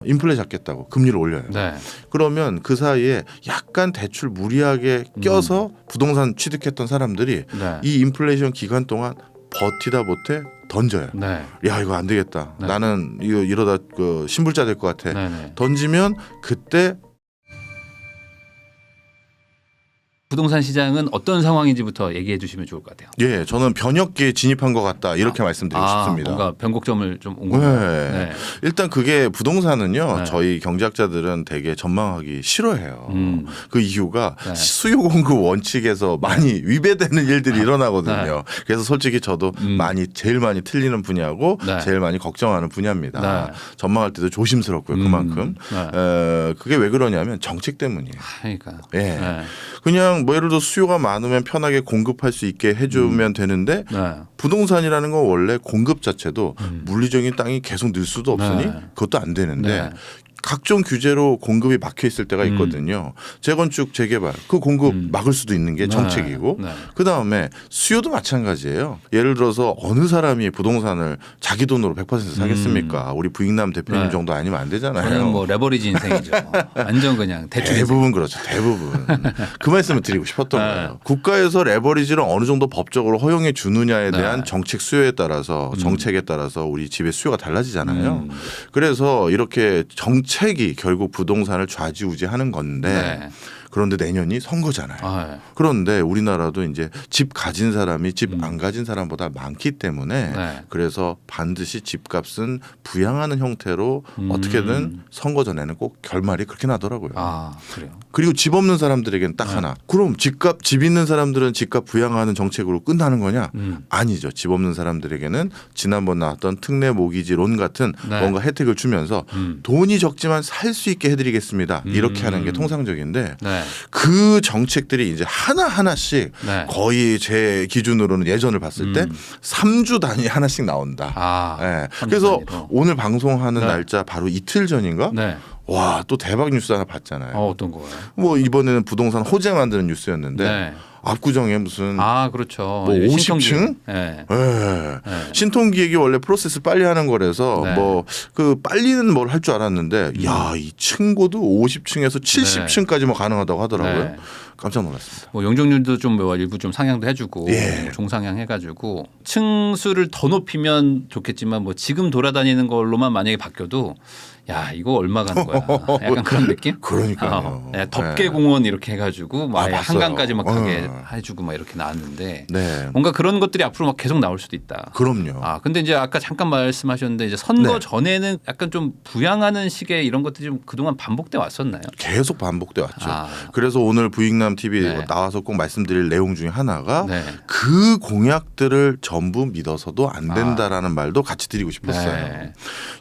인플레 잡겠다고 금리를 올려요. 네. 그러면 그 사이에 약간 대출 무리하게 껴서 부동산 취득했던 사람들이 네. 이 인플레이션 기간 동안 버티다 못해 던져요. 네. 야 이거 안 되겠다. 네. 나는 이러다 그 신불자 될 것 같아. 네네. 던지면 그때 부동산 시장은 어떤 상황인지부터 얘기해 주시면 좋을 것 같아요. 예 저는 변혁기에 진입한 것 같다 이렇게 말씀드리고 싶습니다. 뭔가 변곡점을 좀 온 거예요. 네. 네. 일단 그게 부동산은요 네. 저희 경제학자들은 되게 전망하기 싫어해요. 그 이유가 네. 수요 공급 원칙에서 많이 위배되는 일들이 일어나거든요. 네. 그래서 솔직히 저도 제일 많이 틀리는 분야고 네. 제일 많이 걱정하는 분야입니다. 네. 전망할 때도 조심스럽고요. 그만큼 네. 그게 왜 그러냐면 정책 때문이에요. 그러니까. 예. 네. 그냥 뭐 예를 들어 수요가 많으면 편하게 공급할 수 있게 해주면 되는데 네. 부동산이라는 건 원래 공급 자체도 물리적인 땅이 계속 늘 수도 없으니 네. 그것도 안 되는데 네. 각종 규제로 공급이 막혀 있을 때가 있거든요. 재건축, 재개발 그 공급 막을 수도 있는 게 정책이고 네. 그다음에 수요도 마찬가지예요. 예를 들어서 어느 사람이 부동산을 자기 돈으로 100% 사겠습니까? 우리 부익남 대표님 네. 정도 아니면 안 되잖아요. 저는 뭐 레버리지 인생이죠. 완전 그냥 대출 인생. 대부분 그렇죠. 대부분. 그 말씀을 드리고 싶었던 네. 거예요. 국가에서 레버리지를 어느 정도 법적으로 허용해 주느냐에 대한 네. 정책 수요에 따라서 정책에 따라서 우리 집의 수요가 달라지잖아요. 그래서 이렇게 정책이 결국 부동산을 좌지우지하는 건데 네. 그런데 내년이 선거잖아요. 네. 그런데 우리나라도 이제 집 가진 사람이 집 안 가진 사람보다 많기 때문에 네. 그래서 반드시 집값은 부양하는 형태로 어떻게든 선거 전에는 꼭 결말이 그렇게 나더라고요. 그래요. 그리고 집 없는 사람들에게는 딱 하나. 그럼 집 있는 사람들은 집값 부양하는 정책으로 끝나는 거냐? 아니죠. 집 없는 사람들에게는 지난번 나왔던 특례 모기지론 같은 네. 뭔가 혜택을 주면서 돈이 적지만 살 수 있게 해드리겠습니다. 이렇게 하는 게 통상적인데 네. 그 정책들이 이제 하나하나씩 네. 거의 제 기준으로는 예전을 봤을 때 3주 단위 하나씩 나온다. 네. 그래서 단위로. 오늘 방송하는 네. 날짜 바로 이틀 전인가? 네. 와, 또 대박 뉴스 하나 봤잖아요. 어떤 거예요? 뭐 이번에는 부동산 호재 만드는 뉴스였는데 네. 압구정에 무슨 그렇죠. 뭐 50층? 네. 네. 신통기획이 원래 프로세스 빨리 하는 거라서 네. 뭐 그 빨리는 뭘 할 줄 알았는데 야, 이 층고도 50층에서 70층까지 뭐 가능하다고 하더라고요. 네. 깜짝 놀랐습니다. 뭐 용적률도 좀 뭐 일부 좀 상향도 해주고 예. 종상향 해가지고 층수를 더 높이면 좋겠지만 뭐 지금 돌아다니는 걸로만 만약에 바뀌어도 야 이거 얼마 가는 거야 약간 그런 느낌? 그러니까요. 덮개공원 이렇게 해가지고 막 아예 봤어요. 한강까지 막 가게 해주고 막 이렇게 나왔는데 네. 뭔가 그런 것들이 앞으로 막 계속 나올 수도 있다. 그럼요. 근데 이제 아까 잠깐 말씀하셨는데 이제 선거 네. 전에는 약간 좀 부양하는 식의 이런 것들이 좀 그동안 반복돼 왔었나요? 계속 반복돼 왔죠. 그래서 오늘 부익남 TV 네. 나와서 꼭 말씀드릴 내용 중에 하나가 네. 그 공약들을 전부 믿어서도 안 된다라는 말도 같이 드리고 싶었어요. 네.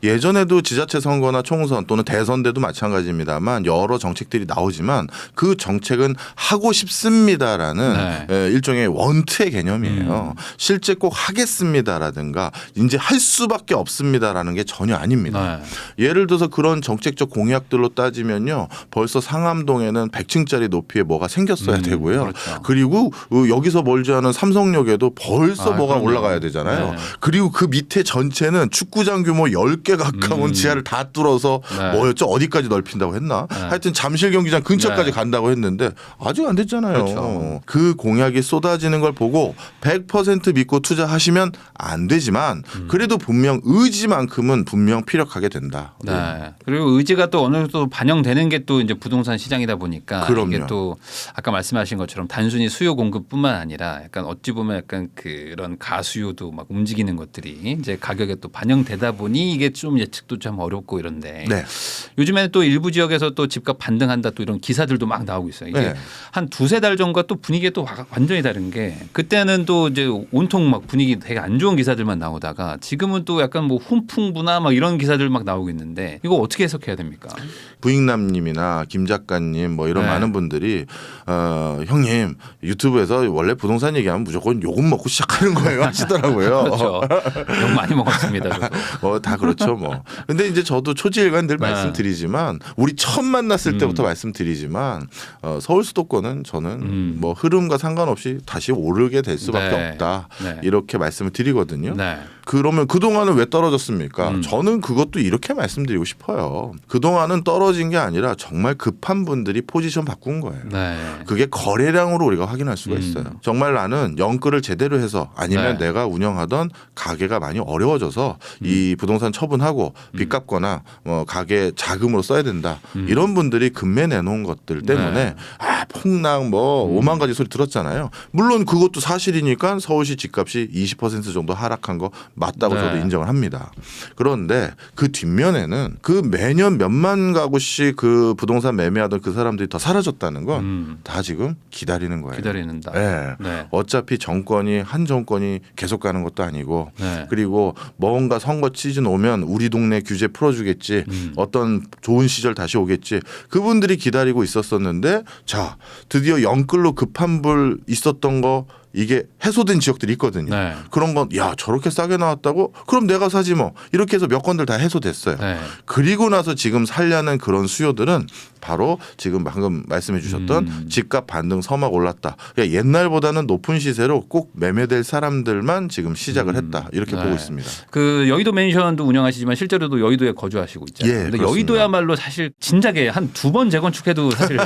예전에도 지자체 선거나 총선 또는 대선 때도 마찬가지입니다만 여러 정책들이 나오지만 그 정책은 하고 싶습니다라는 일종의 원트의 개념이에요. 실제 꼭 하겠습니다라든가 이제 할 수밖에 없습니다라는 게 전혀 아닙니다. 예를 들어서 그런 정책적 공약들로 따지면요. 벌써 상암동에는 100층짜리 높이에 뭐가 생겼어야 되고요. 그렇죠. 그리고 여기서 멀지 않은 삼성역에도 벌써 뭐가 그럼요. 올라가야 되잖아요. 네. 그리고 그 밑에 전체는 축구장 규모 10개 가까운 지하를 다 뚫어서 뭐였죠? 어디까지 넓힌다고 했나? 하여튼 잠실 경기장 근처까지 간다고 했는데 아직 안 됐잖아요. 그렇죠. 그 공약이 쏟아지는 걸 보고 100% 믿고 투자하시면 안 되지만 그래도 분명 의지만큼은 분명 피력하게 된다. 네. 그리고 의지가 또 어느 정도 반영되는 게 또 이제 부동산 시장이다 보니까 그럼요. 이게 또 아까 말씀하신 것처럼 단순히 수요 공급뿐만 아니라 약간 어찌 보면 약간 그런 가수요도 막 움직이는 것들이 이제 가격에 또 반영되다 보니 이게 좀 예측도 좀 어렵고 이런데 네. 요즘에는 또 일부 지역에서 또 집값 반등한다 또 이런 기사들도 막 나오고 있어요. 이게 네. 한 두세 달 전과 또 분위기가 또 완전히 다른 게 그때는 또 이제 온통 막 분위기 되게 안 좋은 기사들만 나오다가 지금은 또 약간 뭐 훈풍부나 막 이런 기사들 막 나오고 있는데 이거 어떻게 해석해야 됩니까? 부익남님이나 김 작가님 뭐 이런 네. 많은 분들이 형님 유튜브에서 원래 부동산 얘기하면 무조건 욕은 먹고 시작하는 거예요 하시더라고요. 그렇죠. 욕 많이 먹었습니다. 저도. 다 그렇죠 뭐. 근데 이제 저도 초지일관 늘 말씀드리지만 우리 처음 만났을 때부터 말씀드리지만 서울 수도권은 저는 뭐 흐름과 상관없이 다시 오르게 될 수밖에 네. 없다 네. 이렇게 말씀을 드리거든요. 네. 그러면 그동안은 왜 떨어졌습니까? 저는 그것도 이렇게 말씀드리고 싶어요. 그동안은 떨어진 게 아니라 정말 급한 분들이 포지션 바꾼 거예요. 네. 그게 거래량으로 우리가 확인할 수가 있어요. 정말 나는 영끌을 제대로 해서 아니면 네. 내가 운영하던 가게가 많이 어려워져서 이 부동산 처분하고 빚 갚거나 뭐 가게 자금으로 써야 된다. 이런 분들이 급매 내놓은 것들 때문에 네. 폭락 뭐 5만 가지 소리 들었잖아요. 물론 그것도 사실이니까 서울시 집값이 20% 정도 하락한 거 맞다고 네. 저도 인정을 합니다. 그런데 그 뒷면에는 그 매년 몇만 가구씩 그 부동산 매매하던 그 사람들이 더 사라졌다는 건 다 지금 기다리는 거예요. 기다리는다. 네. 네. 어차피 정권이 한 정권이 계속 가는 것도 아니고 네. 그리고 뭔가 선거 시즌 오면 우리 동네 규제 풀어주겠지 어떤 좋은 시절 다시 오겠지 그분들이 기다리고 있었었는데 자 드디어 영끌로 급한 불 있었던 거 이게 해소된 지역들이 있거든요. 네. 그런 건 야 저렇게 싸게 나왔다고? 그럼 내가 사지 뭐. 이렇게 해서 몇 건들 다 해소됐어요. 네. 그리고 나서 지금 살려는 그런 수요들은 바로 지금 방금 말씀해 주셨던 집값 반등 서막 올랐다. 그러니까 옛날보다는 높은 시세로 꼭 매매될 사람들만 지금 시작을 했다. 이렇게 네. 보고 있습니다. 그 여의도 맨션도 운영하시지만 실제로도 여의도에 거주하시고 있잖아요. 예, 근데 그렇습니다. 여의도야말로 사실 진작에 한 2번 재건축해도 사실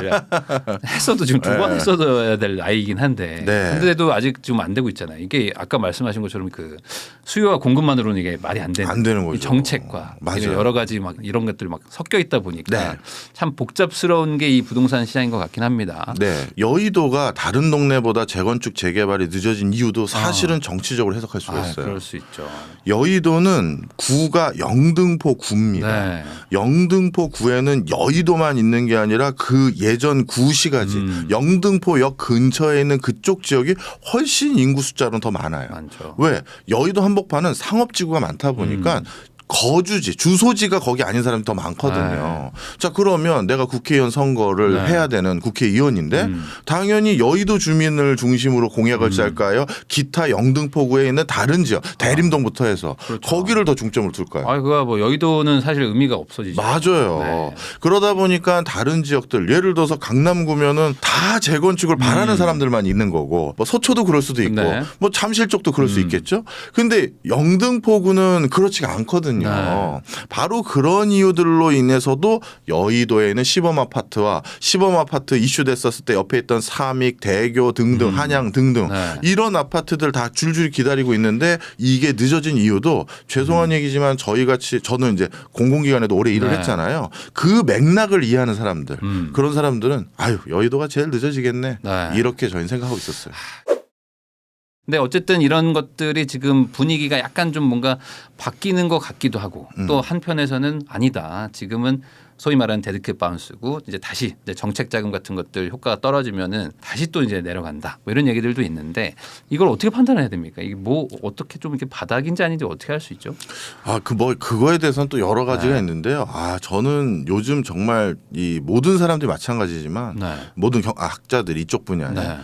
했어도 지금 2번 네. 했어야 될 나이긴 한데 네. 근데도 아직 지금 안 되고 있잖아요. 이게 아까 말씀하신 것처럼 그 수요와 공급만으로는 이게 말이 안 되는 안 되는 거죠. 이 정책과 맞아요. 여러 가지 막 이런 것들이 막 섞여 있다 보니까 네. 참 복잡스러운 게 이 부동산 시장인 것 같긴 합니다. 네, 여의도가 다른 동네보다 재건축 재개발이 늦어진 이유도 사실은 정치적으로 해석할 수가 있어요. 그럴 수 있죠. 여의도는 구가 영등포 구입니다. 네. 영등포 구에는 여의도만 있는 게 아니라 그 예전 구시가지 영등포역 근처에 있는 그쪽 지역이 훨씬 인구 숫자로는 더 많아요. 많죠. 왜? 여의도 한복판은 상업지구가 많다 보니까 거주지, 주소지가 거기 아닌 사람이 더 많거든요. 자, 그러면 내가 국회의원 선거를 네. 해야 되는 국회의원인데 당연히 여의도 주민을 중심으로 공약을 짤까요? 기타 영등포구에 있는 다른 지역, 대림동부터 해서 그렇죠. 거기를 더 중점을 둘까요? 아, 그거 뭐 여의도는 사실 의미가 없어지죠. 맞아요. 네. 그러다 보니까 다른 지역들 예를 들어서 강남구면은 다 재건축을 바라는 사람들만 있는 거고 뭐 서초도 그럴 수도 있고 네. 뭐 잠실 쪽도 그럴 수 있겠죠. 근데 영등포구는 그렇지가 않거든요. 네. 바로 그런 이유들로 인해서도 여의도에는 시범 아파트와 시범 아파트 이슈됐었을 때 옆에 있던 삼익, 대교 등등 한양 등등 네. 이런 아파트들 다 줄줄이 기다리고 있는데 이게 늦어진 이유도 죄송한 얘기지만 저희 같이 저는 이제 공공기관에도 오래 일을 네. 했잖아요. 그 맥락을 이해하는 사람들 그런 사람들은 아유 여의도가 제일 늦어지겠네 네. 이렇게 저희는 생각하고 있었어요. 근데 어쨌든 이런 것들이 지금 분위기가 약간 좀 뭔가 바뀌는 것 같기도 하고 또 한편에서는 아니다. 지금은 소위 말하는 데드캣 바운스고 이제 다시 이제 정책 자금 같은 것들 효과가 떨어지면은 다시 또 이제 내려간다. 뭐 이런 얘기들도 있는데 이걸 어떻게 판단해야 됩니까? 이게 뭐 어떻게 좀 이렇게 바닥인지 아닌지 어떻게 할 수 있죠? 아, 그거에 대해서는 또 여러 가지가 네. 있는데요. 아, 저는 요즘 정말 이 모든 사람들이 마찬가지지만 네. 모든 학자들 이쪽 분야 아니에요. 네.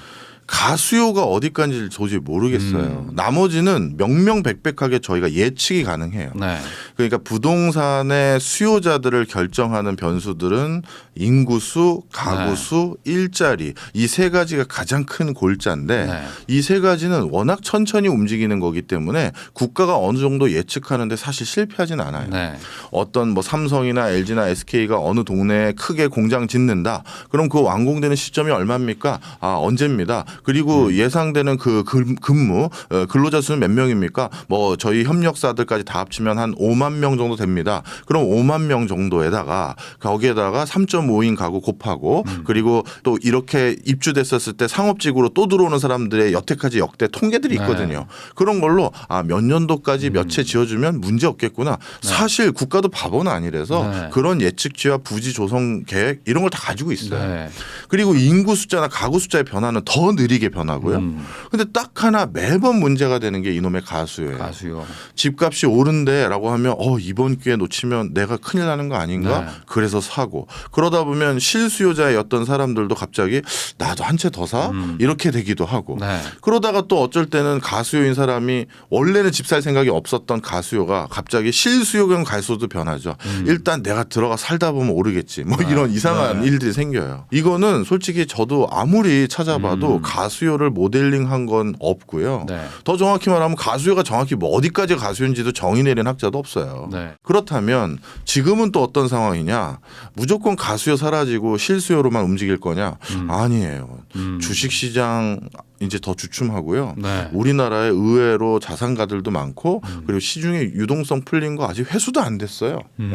가수요가 어디까지를 도저히 모르겠어요. 나머지는 명명백백하게 저희가 예측이 가능해요. 네. 그러니까 부동산의 수요자들을 결정하는 변수들은 인구수, 가구수, 일자리 이 세 가지가 가장 큰 골자인데 네. 이 세 가지는 워낙 천천히 움직이는 거기 때문에 국가가 어느 정도 예측하는데 사실 실패하진 않아요. 네. 어떤 뭐 삼성이나 LG나 SK가 어느 동네에 크게 공장 짓는다. 그럼 그 완공되는 시점이 얼마입니까? 아, 언제입니다. 그리고 예상되는 그 근무 근로자 수는 몇 명입니까? 뭐 저희 협력사들까지 다 합치면 한 5만 명 정도 됩니다. 그럼 5만 명 정도에다가 거기에다가 3.5인 가구 곱하고 그리고 또 이렇게 입주됐었을 때 상업지구로 또 들어오는 사람들의 여태까지 역대 통계들이 있거든요. 그런 걸로 아, 몇 년도까지 몇 채 지어주면 문제 없겠구나. 사실 국가도 바보는 아니라서 네. 그런 예측치와 부지 조성 계획 이런 걸 다 가지고 있어요. 네. 그리고 인구 숫자나 가구 숫자의 변화는 더 느리게 변하고요. 근데 딱 하나 매번 문제가 되는 게 이놈의 가수예요. 가수요. 집값이 오른데라고 하면 이번 기회 놓치면 내가 큰일 나는 거 아닌가? 네. 그래서 사고 그러다 보면 실수요자의 어떤 사람들도 갑자기 나도 한 채 더 사? 이렇게 되기도 하고 네. 그러다가 또 어쩔 때는 가수요인 사람이 원래는 집 살 생각이 없었던 가수요가 갑자기 실수요경 가수도 변하죠. 일단 내가 들어가 살다 보면 오르겠지. 뭐 이런 이상한 일들이 생겨요. 이거는 솔직히 저도 아무리 찾아봐도 가수요를 모델링한 건 없고요. 네. 더 정확히 말하면 가수요가 정확히 뭐 어디까지 가수요인지도 정의 내린 학자도 없어요. 네. 그렇다면 지금은 또 어떤 상황이냐? 무조건 가수요 사라지고 실수요로만 움직일 거냐? 아니에요. 주식시장 이제 더 주춤하고요. 네. 우리나라에 의외로 자산가들도 많고 그리고 시중에 유동성 풀린 거 아직 회수도 안 됐어요. 네.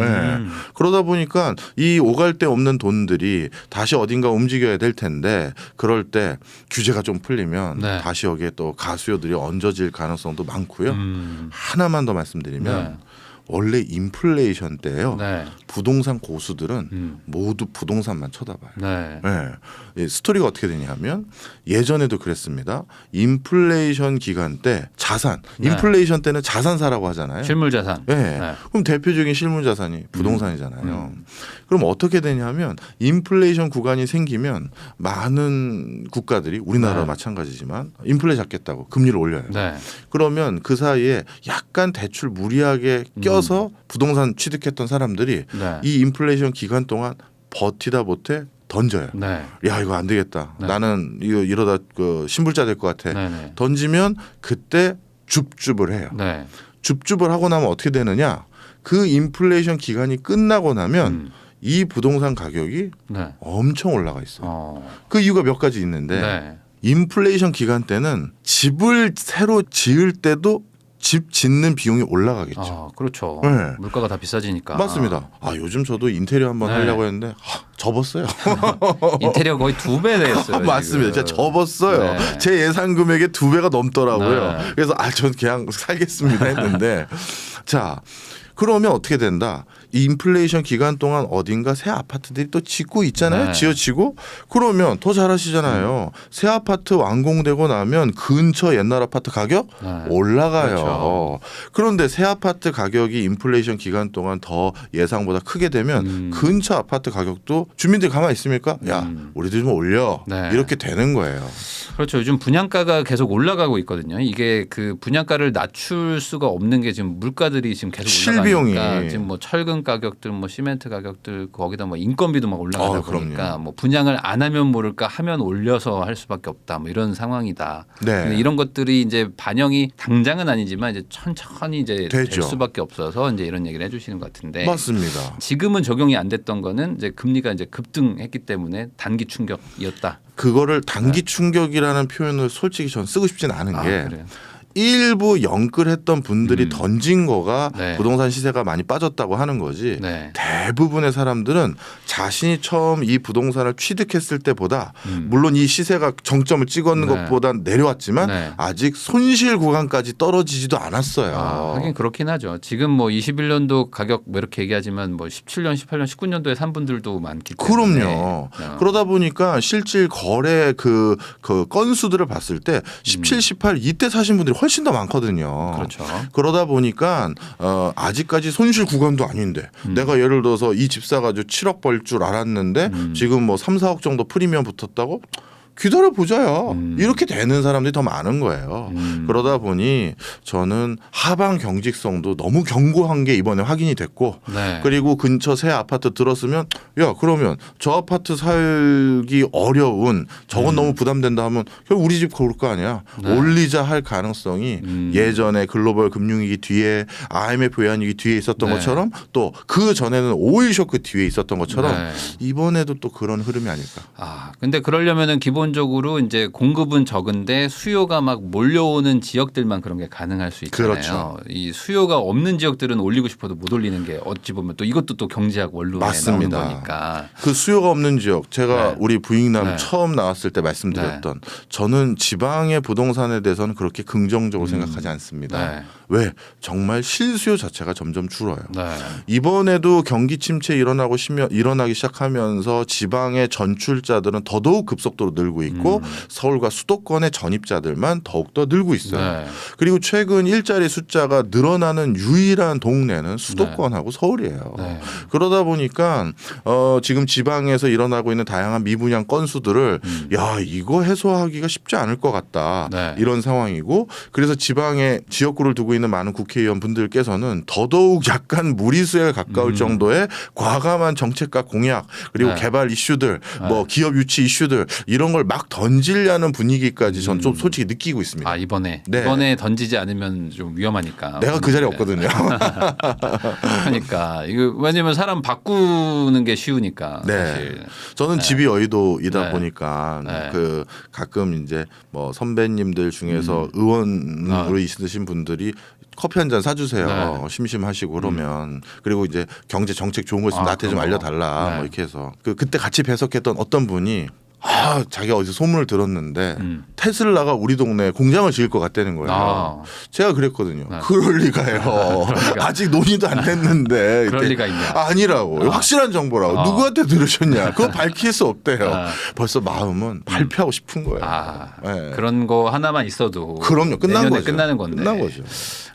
그러다 보니까 이 오갈 데 없는 돈들이 다시 어딘가 움직여야 될 텐데 그럴 때 규제가 좀 풀리면 네. 다시 여기에 또 가수요들이 얹어질 가능성도 많고요. 하나만 더 말씀드리면 네. 원래 인플레이션 때요. 네. 부동산 고수들은 모두 부동산만 쳐다봐요. 네. 네. 이 스토리가 어떻게 되냐면 예전에도 그랬습니다. 인플레이션 기간 때 자산, 네. 인플레이션 때는 자산사라고 하잖아요. 실물 자산. 네. 네. 그럼 대표적인 실물 자산이 부동산이잖아요. 그럼 어떻게 되냐면 인플레이션 구간이 생기면 많은 국가들이 우리나라도 네. 마찬가지지만 인플레 잡겠다고 금리를 올려요. 네. 그러면 그 사이에 약간 대출 무리하게 껴서 부동산 취득했던 사람들이 네. 이 인플레이션 기간 동안 버티다 못해 던져요. 네. 야 이거 안 되겠다. 네. 나는 이거 이러다 그 신불자 될 것 같아. 네. 네. 던지면 그때 줍줍을 해요. 네. 줍줍을 하고 나면 어떻게 되느냐? 그 인플레이션 기간이 끝나고 나면 이 부동산 가격이 네. 엄청 올라가 있어요. 어. 그 이유가 몇 가지 있는데 네. 인플레이션 기간 때는 집을 새로 지을 때도 집 짓는 비용이 올라가겠죠. 아, 그렇죠. 네. 물가가 다 비싸지니까. 맞습니다. 아 요즘 저도 인테리어 한번 네. 하려고 했는데 접었어요. 인테리어 거의 2배 됐어요. 맞습니다. 지금. 제가 접었어요. 네. 제 예산 금액의 2배가 넘더라고요. 네. 그래서 전 그냥 살겠습니다 했는데 자 그러면 어떻게 된다? 이 인플레이션 기간 동안 어딘가 새 아파트들이 또 짓고 있잖아요. 네. 지어지고 그러면 더 잘하시잖아요. 새 아파트 완공되고 나면 근처 옛날 아파트 가격 네. 올라가요. 그렇죠. 그런데 새 아파트 가격이 인플레이션 기간 동안 더 예상보다 크게 되면 근처 아파트 가격도 주민들 가만히 있습니까? 야 우리도 좀 올려. 네. 이렇게 되는 거예요. 그렇죠. 요즘 분양가가 계속 올라가고 있거든요. 이게 그 분양가를 낮출 수가 없는 게 지금 물가들이 지금 계속 실비용이. 올라가니까 지금 뭐 철근 가격들, 뭐 시멘트 가격들 거기다 뭐 인건비도 막 올라가다 보니까 그럼요. 뭐 분양을 안 하면 모를까 하면 올려서 할 수밖에 없다. 뭐 이런 상황이다. 네. 근데 이런 것들이 이제 반영이 당장은 아니지만 이제 천천히 이제 될 되죠. 수밖에 없어서 이제 이런 얘기를 해주시는 것 같은데. 맞습니다. 지금은 적용이 안 됐던 거는 이제 금리가 이제 급등했기 때문에 단기 충격이었다. 그거를 단기 충격이라는 표현을 솔직히 전 쓰고 싶진 않은 게 그래요. 일부 영끌했던 분들이 던진 거가 네. 부동산 시세가 많이 빠졌다고 하는 거지 네. 대부분의 사람들은 자신이 처음 이 부동산을 취득했을 때보다 물론 이 시세가 정점을 찍었는 네. 것보다 내려왔지만 네. 아직 손실 구간까지 떨어지지도 않았어요. 하긴 그렇긴 하죠. 지금 뭐 21년도 가격 뭐 이렇게 얘기하지만 뭐 17년, 18년, 19년도에 산 분들도 많기 때문에. 그럼요. 그러다 보니까 실질 거래 그 건수들을 봤을 때 17, 18 이때 사신 분들이 훨씬 더 많거든요. 그렇죠. 그러다 보니까 아직까지 손실 구간도 아닌데 내가 예를 들어서 이 집 사가지고 7억 벌 줄 알았는데 지금 뭐 3, 4억 정도 프리미엄 붙었다고 기다려 보자요. 이렇게 되는 사람들이 더 많은 거예요. 그러다 보니 저는 하방 경직성도 너무 견고한 게 이번에 확인이 됐고 네. 그리고 근처 새 아파트 들었으면 야 그러면 저 아파트 살기 어려운 저건 너무 부담된다 하면 결국 우리 집 고를 거 아니야. 네. 올리자 할 가능성이 예전에 글로벌 금융위기 뒤에 IMF 외환위기 뒤에 있었던 네. 것처럼 또 그 전에는 오일 쇼크 뒤에 있었던 것처럼 네. 이번에도 또 그런 흐름이 아닐까. 근데 그러려면은 기본적으로 이제 공급은 적은데 수요가 막 몰려오는 지역들만 그런 게 가능할 수 있잖아요. 그렇죠. 이 수요가 없는 지역들은 올리고 싶어도 못 올리는 게 어찌 보면 또 이것도 또 경제학 원론에 맞습니다. 나오는 거니까. 그 수요가 없는 지역 제가 네. 우리 부익남 네. 처음 나왔을 때 말씀드렸던 저는 지방의 부동산에 대해서는 그렇게 긍정적으로 생각하지 않습니다. 네. 왜? 정말 실수요 자체가 점점 줄어요. 네. 이번에도 경기 침체 일어나기 시작하면서 지방의 전출자들은 더더욱 급속도로 늘고 있고 서울과 수도권의 전입자들만 더욱더 늘고 있어요. 네. 그리고 최근 일자리 숫자가 늘어나는 유일한 동네는 수도권하고 서울이에요. 네. 그러다 보니까 지금 지방에서 일어나고 있는 다양한 미분양 건수들을 야 이거 해소하기가 쉽지 않을 것 같다. 네. 이런 상황이고 그래서 지방에 지역구를 두고 있는 많은 국회의원 분들께서는 더더욱 약간 무리수에 가까울 정도의 과감한 정책과 공약 그리고 네. 개발 이슈들 뭐 기업 유치 이슈들 이런 걸 막 던지려는 분위기까지 전 좀 솔직히 느끼고 있습니다. 아 이번에 네. 이번에 던지지 않으면 좀 위험하니까. 내가 그 자리에 없거든요. 그러니까 이거 왜냐면 사람 바꾸는 게 쉬우니까. 네. 사실. 저는 집이 여의도이다 네. 보니까 네. 그 가끔 이제 뭐 선배님들 중에서 의원으로 있으신 분들이 커피 한 잔 사주세요. 네. 심심하시고 그러면 그리고 이제 경제 정책 좋은 거 있으면 아, 나한테 좀 그런 거. 알려달라 네. 뭐 이렇게 해서 그때 같이 배석했던 어떤 분이 자기가 어디서 소문을 들었는데 테슬라가 우리 동네에 공장을 지을 것 같다는 거예요. 아. 제가 그랬거든요. 네. 그럴 리가요. 아직 논의도 안 됐는데. 그럴 이때 리가 있냐. 아니라고. 확실한 정보라고. 누구한테 들으셨냐. 그거 밝힐 수 없대요. 아. 벌써 마음은 발표하고 싶은 거예요. 아, 네. 그런 거 하나만 있어도 그럼요. 끝난 내년에 거죠. 끝나는 건데. 끝난 거죠.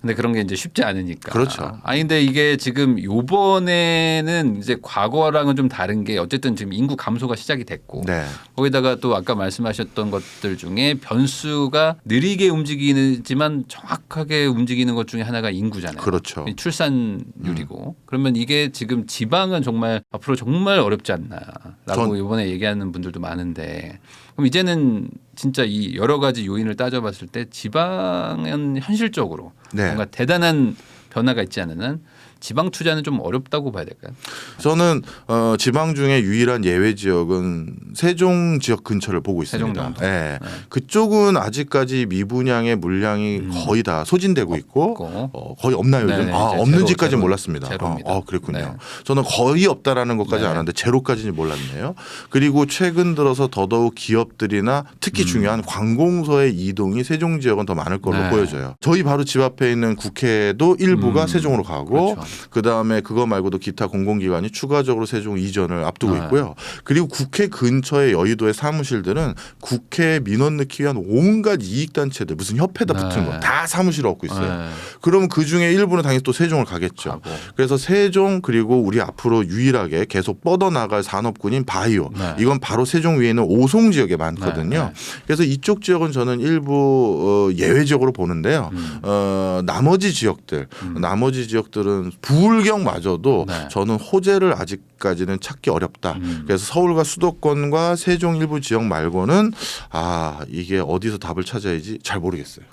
근데 그런 게 이제 쉽지 않으니까. 그렇죠. 아니 근데 이게 지금 요번에는 이제 과거랑은 좀 다른 게 어쨌든 지금 인구 감소가 시작이 됐고 네. 거기다가 또 아까 말씀하셨던 것들 중에 변수가 느리게 움직이지만 정확하게 움직이는 것 중에 하나가 인구잖아요. 그렇죠. 이 출산율이고 그러면 이게 지금 지방은 정말 앞으로 정말 어렵지 않나라고 이번에 얘기하는 분들도 많은데 그럼 이제는 진짜 이 여러 가지 요인을 따져봤을 때 지방은 현실적으로 네. 뭔가 대단한 변화가 있지 않은 한 지방 투자는 좀 어렵다고 봐야 될까요? 저는 지방 중에 유일한 예외 지역은 세종 지역 근처를 보고 있습니다. 세종 정도. 네. 그쪽은 아직까지 미분양의 물량이 거의 다 소진되고 있고 거의 없나요 요즘? 네네, 이제 없는지까지는 제로, 몰랐습니다. 제로입니다. 그랬군요. 네. 저는 거의 없다라는 것까지 네. 알았는데 제로까지는 몰랐네요. 그리고 최근 들어서 더더욱 기업들이나 특히 중요한 관공서의 이동이 세종 지역은 더 많을 걸로 네. 보여져요. 저희 바로 집 앞에 있는 국회도 일부가 세종으로 가고 그렇죠. 그다음에 그거 말고도 기타 공공기관이 추가적으로 세종 이전을 앞두고 네. 있고요. 그리고 국회 근처의 여의도의 사무실들은 국회 민원 넣기 위한 온갖 이익단체들 무슨 협회다 붙은 네. 거 다 사무실을 얻고 있어요. 네. 그러면 그중에 일부는 당연히 또 세종을 가겠죠. 가고. 그래서 세종 그리고 우리 앞으로 유일하게 계속 뻗어나갈 산업군인 바이오 네. 이건 바로 세종 위에 있는 오송 지역에 많거든요. 네. 그래서 이쪽 지역은 저는 일부 예외적으로 보는데요. 나머지 지역들은 부울경마저도 네. 저는 호재를 아직까지는 찾기 어렵다. 그래서 서울과 수도권과 세종 일부 지역 말고는 이게 어디서 답을 찾아야지 잘 모르겠어요.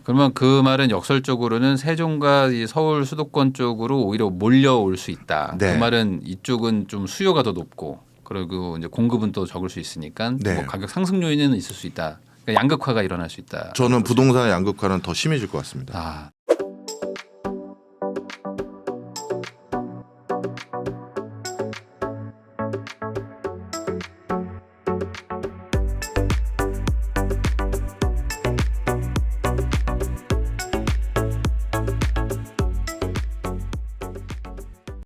그러면 그 말은 역설적으로는 세종과 이 서울 수도권 쪽으로 오히려 몰려올 수 있다. 네. 그 말은 이쪽은 좀 수요가 더 높고 그리고 이제 공급은 또 적을 수 있으니까 네. 뭐 가격 상승 요인은 있을 수 있다. 그러니까 양극화가 일어날 수 있다. 저는 부동산의 양극화는 더 심해질 것 같습니다.